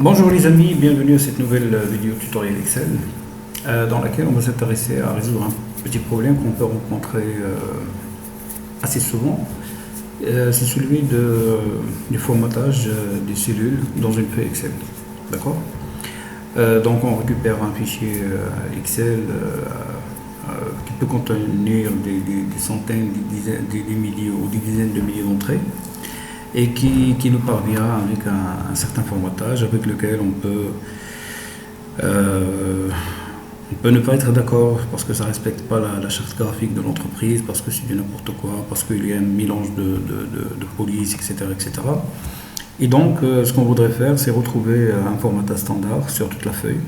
Bonjour les amis, bienvenue à cette nouvelle vidéo tutoriel Excel dans laquelle on va s'intéresser à résoudre un petit problème qu'on peut rencontrer assez souvent. C'est celui du formatage des cellules dans une feuille Excel. D'accord. Donc on récupère un fichier Excel qui peut contenir des centaines, des milliers ou des dizaines de milliers d'entrées, et qui nous parvient avec un certain formatage avec lequel on peut ne pas être d'accord parce que ça ne respecte pas la charte graphique de l'entreprise, parce que c'est du n'importe quoi, parce qu'il y a un mélange de police, etc., etc. Et donc, ce qu'on voudrait faire, c'est retrouver un formatage standard sur toute la feuille,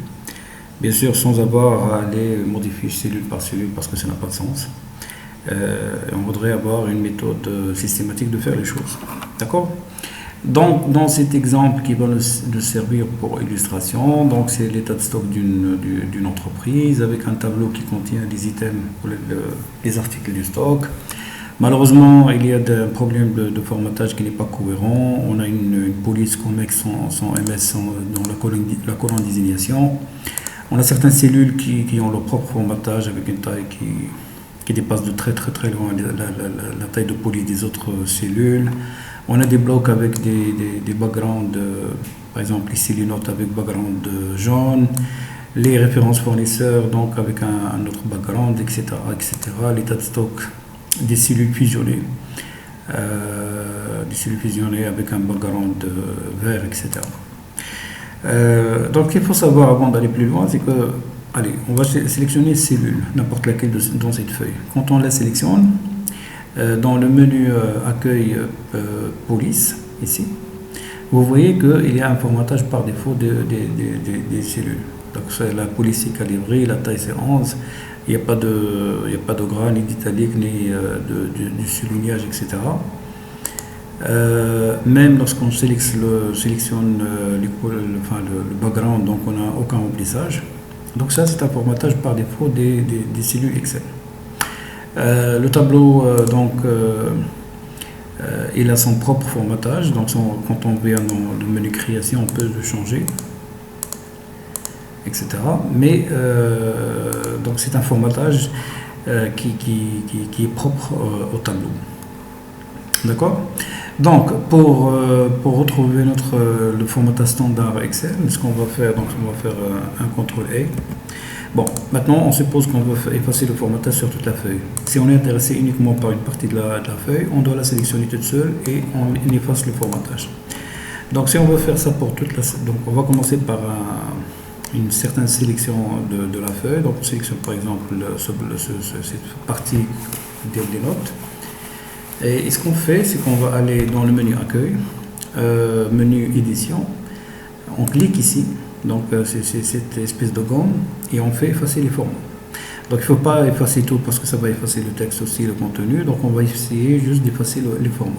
bien sûr sans avoir à aller modifier cellule par cellule parce que ça n'a pas de sens. On voudrait avoir une méthode systématique de faire les choses. D'accord. Donc, dans cet exemple qui va nous servir pour illustration, donc c'est l'état de stock d'une entreprise avec un tableau qui contient des items pour les articles du stock. Malheureusement, il y a un problème de formatage qui n'est pas cohérent. On a une police COMEX sans MS dans la colonne désignation. On a certaines cellules qui ont leur propre formatage avec une taille qui dépasse de très loin la taille de police des autres cellules. On a des blocs avec des backgrounds, par exemple ici les notes avec background jaune, les références fournisseurs donc avec un autre background, etc., etc. L'état de stock des cellules fusionnées, avec un background vert, etc. Donc il faut savoir avant d'aller plus loin, c'est que on va sélectionner cellule, n'importe laquelle dans cette feuille. Quand on la sélectionne, dans le menu accueil police, ici, vous voyez qu'il y a un formatage par défaut des cellules. Donc la police est calibrée, la taille c'est 11, il n'y a pas de gras, ni d'italique, ni du soulignage, etc. Même lorsqu'on sélectionne le background, donc on n'a aucun remplissage. Donc ça, c'est un formatage par défaut des cellules Excel. Le tableau, il a son propre formatage. Donc quand on vient dans le menu création, on peut le changer, etc. Mais donc c'est un formatage qui est propre au tableau. D'accord. Donc pour retrouver le formatage standard Excel, ce qu'on va faire, donc on va faire un CTRL A. Bon, maintenant on suppose qu'on veut effacer le formatage sur toute la feuille. Si on est intéressé uniquement par une partie de la feuille, on doit la sélectionner toute seule et on efface le formatage. Donc si on veut faire ça pour toute la donc on va commencer par une certaine sélection de la feuille. Donc on sélectionne par exemple cette partie des notes. Et ce qu'on fait, c'est qu'on va aller dans le menu accueil, menu édition, on clique ici, donc c'est cette espèce de gomme, et on fait effacer les formats. Donc il ne faut pas effacer tout parce que ça va effacer le texte aussi, le contenu, donc on va essayer juste d'effacer les formats.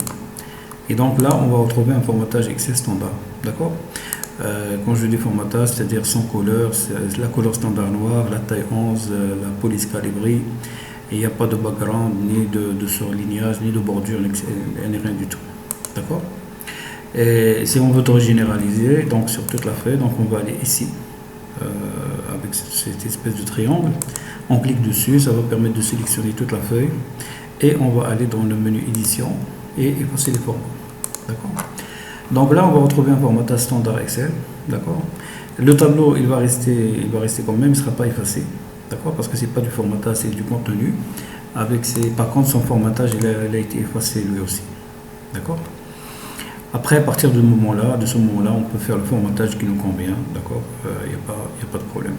Et donc là, on va retrouver un formatage Excel standard, d'accord. Quand je dis formatage, c'est-à-dire sans couleur, c'est la couleur standard noire, la taille 11, la police calibrée. Il n'y a pas de background, ni de surlignage, ni de bordure, ni rien du tout. D'accord. Et si on veut tout généraliser, donc sur toute la feuille, donc on va aller ici, avec cette espèce de triangle. On clique dessus, ça va permettre de sélectionner toute la feuille. Et on va aller dans le menu édition et effacer les formats. D'accord. Donc là, on va retrouver un formatage standard Excel. D'accord. Le tableau, il va rester quand même, il ne sera pas effacé. D'accord, parce que c'est pas du formatage, c'est du contenu. Par contre, son formatage, il a été effacé lui aussi. D'accord. Après, à partir de ce moment-là, on peut faire le formatage qui nous convient. D'accord, il n'y a pas de problème.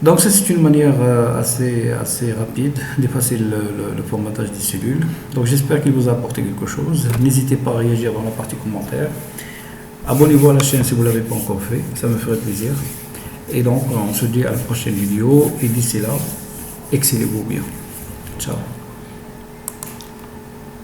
Donc ça, c'est une manière assez rapide d'effacer le formatage des cellules. Donc j'espère qu'il vous a apporté quelque chose. N'hésitez pas à réagir dans la partie commentaire. Abonnez-vous à la chaîne si vous ne l'avez pas encore fait, ça me ferait plaisir. Et donc, on se dit à la prochaine vidéo. Et d'ici là, excellez-vous bien. Ciao.